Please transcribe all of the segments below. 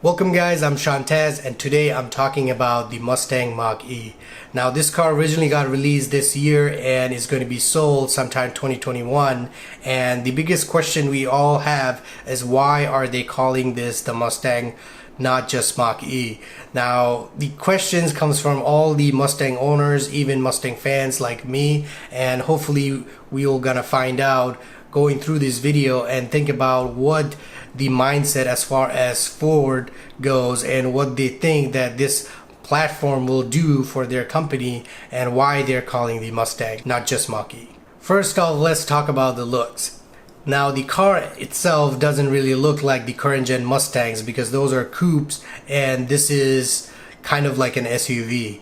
Welcome guys, I'm Shantaz and today I'm talking about the Mustang Mach E. Now this car originally got released this year and is going to be sold sometime 2021, and the biggest question we all have is why are they calling this the Mustang, not just Mach E? Now the questions comes from all the Mustang owners, even Mustang fans like me, and hopefully we're gonna find out going through this video and think about what the mindset as far as Ford goes and what they think that this platform will do for their company and why they're calling the Mustang, not just Mach E. First off, let's talk about the looks. Now the car itself doesn't really look like the current gen Mustangs because those are coupes and this is kind of like an SUV.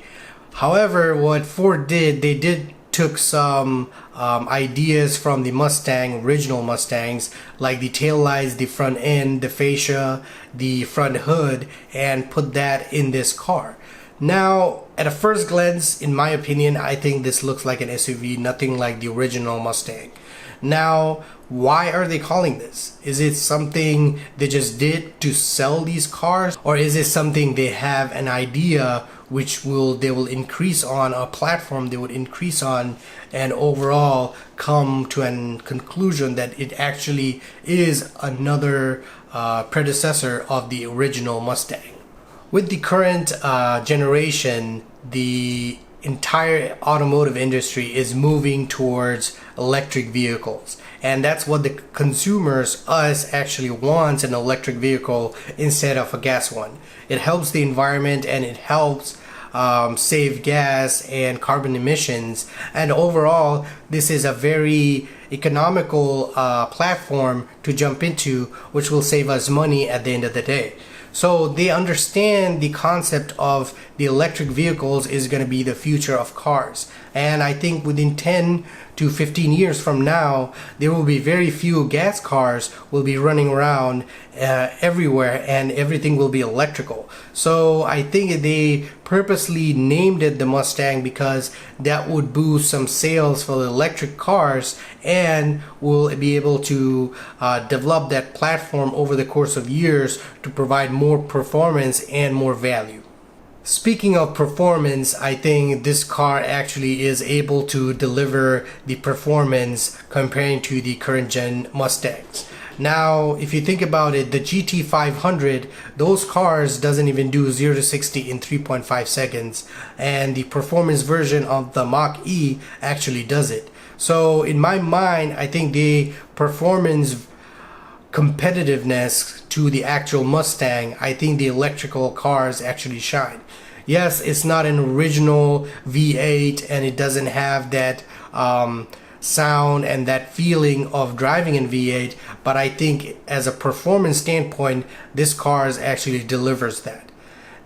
However, what Ford did, they took some ideas from the original Mustangs, like the tail lights, the front end, the fascia, the front hood, and put that in this car. Now, at a first glance, in my opinion, I think this looks like an SUV, nothing like the original Mustang. Now, why are they calling this? Is it something they just did to sell these cars, or is it something they have an idea which they will increase on, a platform they would increase on, and overall come to a conclusion that it actually is another predecessor of the original Mustang? With the current generation, the entire automotive industry is moving towards electric vehicles, and that's what the consumers, us, actually wants, an electric vehicle instead of a gas one. It helps the environment and it helps save gas and carbon emissions, and overall this is a very economical platform to jump into, which will save us money at the end of the day. So they understand the concept of the electric vehicles is going to be the future of cars, and I think within 10 to 15 years from now there will be very few gas cars will be running around everywhere and everything will be electrical. So I think they purposely named it the Mustang because that would boost some sales for the electric cars, and will be able to develop that platform over the course of years to provide more performance and more value. Speaking of performance, I think this car actually is able to deliver the performance comparing to the current gen Mustangs. Now, if you think about it, the GT500, those cars doesn't even do 0 to 60 in 3.5 seconds, and the performance version of the Mach E actually does it. So in my mind, I think the performance competitiveness to the actual Mustang, I think the electrical cars actually shine. Yes, it's not an original V8 and it doesn't have that sound and that feeling of driving in V8, but I think as a performance standpoint, this car actually delivers that.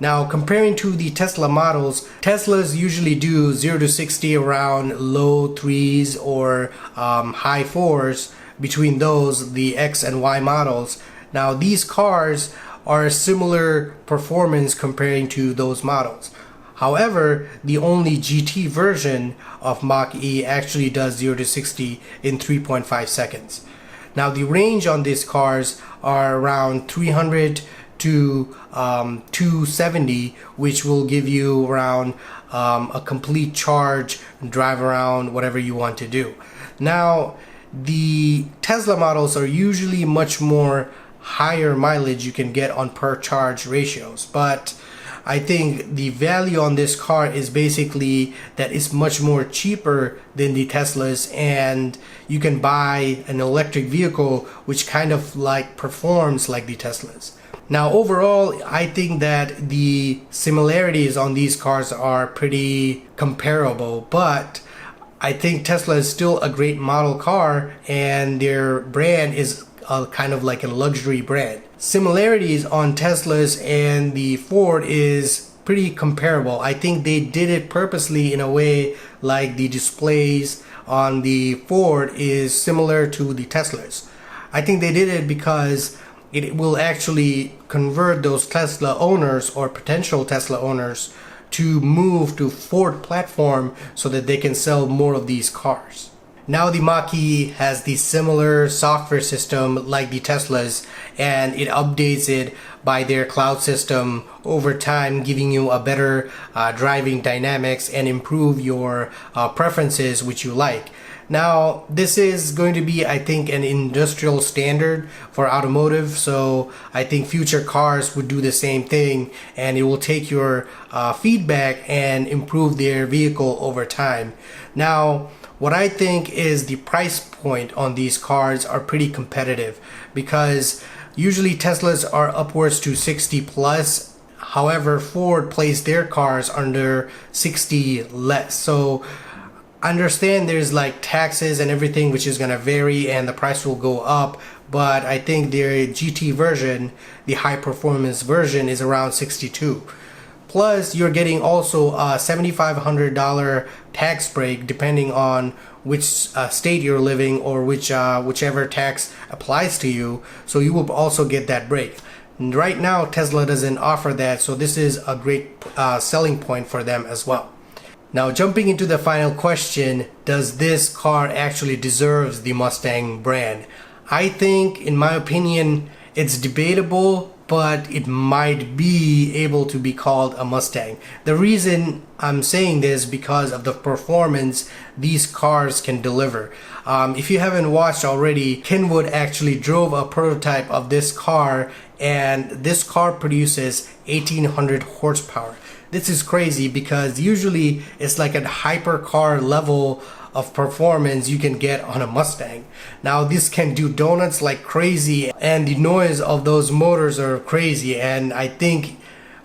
Now, comparing to the Tesla models, Teslas usually do 0 to 60 around low 3s or high 4s. Between those, the X and Y models. Now these cars are similar performance comparing to those models. However, the only GT version of Mach E actually does 0 to 60 in 3.5 seconds. Now the range on these cars are around 300 to 270, which will give you around a complete charge and drive around whatever you want to do. Now, the Tesla models are usually much more higher mileage you can get on per charge ratios, but I think the value on this car is basically that it's much more cheaper than the Teslas, and you can buy an electric vehicle which kind of like performs like the Teslas. Now overall, I think that the similarities on these cars are pretty comparable, but I think Tesla is still a great model car, and their brand is kind of like a luxury brand. Similarities on Teslas and the Ford is pretty comparable. I think they did it purposely in a way like the displays on the Ford is similar to the Teslas. I think they did it because it will actually convert those Tesla owners or potential Tesla owners to move to Ford platform so that they can sell more of these cars. Now the Mach E has the similar software system like the Teslas, and it updates it by their cloud system over time, giving you a better driving dynamics and improve your preferences which you like. Now, this is going to be, I think, an industrial standard for automotive, so I think future cars would do the same thing, and it will take your feedback and improve their vehicle over time. Now, what I think is the price point on these cars are pretty competitive, because usually Teslas are upwards to 60 plus. However, Ford placed their cars under 60 less. So understand there's like taxes and everything which is going to vary and the price will go up, but I think their GT version, the high performance version, is around 62. Plus you're getting also a $7,500 tax break depending on which state you're living, or whichever tax applies to you, so you will also get that break. And right now Tesla doesn't offer that, so this is a great selling point for them as well. Now, jumping into the final question, does this car actually deserves the Mustang brand? I think, in my opinion, it's debatable, but it might be able to be called a Mustang. The reason I'm saying this is because of the performance these cars can deliver. If you haven't watched already, Kenwood actually drove a prototype of this car, and this car produces 1800 horsepower. This is crazy because usually it's like a hypercar level of performance you can get on a Mustang. Now this can do donuts like crazy, and the noise of those motors are crazy, and I think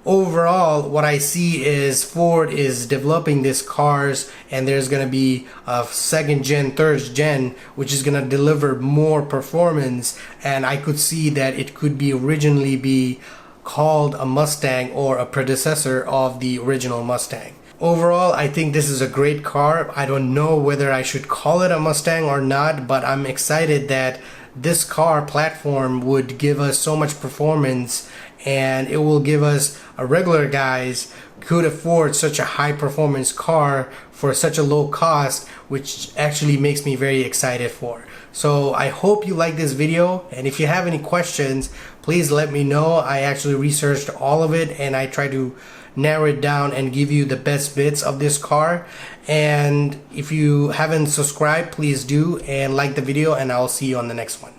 overall what I see is Ford is developing these cars, and there's going to be a second gen, third gen, which is going to deliver more performance, and I could see that it could be originally be called a Mustang or a predecessor of the original Mustang. Overall, I think this is a great car. I don't know whether I should call it a Mustang or not, but I'm excited that this car platform would give us so much performance, and it will give us a regular guys could afford such a high performance car for such a low cost, which actually makes me very excited for. So I hope you like this video, and if you have any questions, please let me know. I actually researched all of it, and I try to narrow it down and give you the best bits of this car. And if you haven't subscribed, please do, and like the video, and I'll see you on the next one.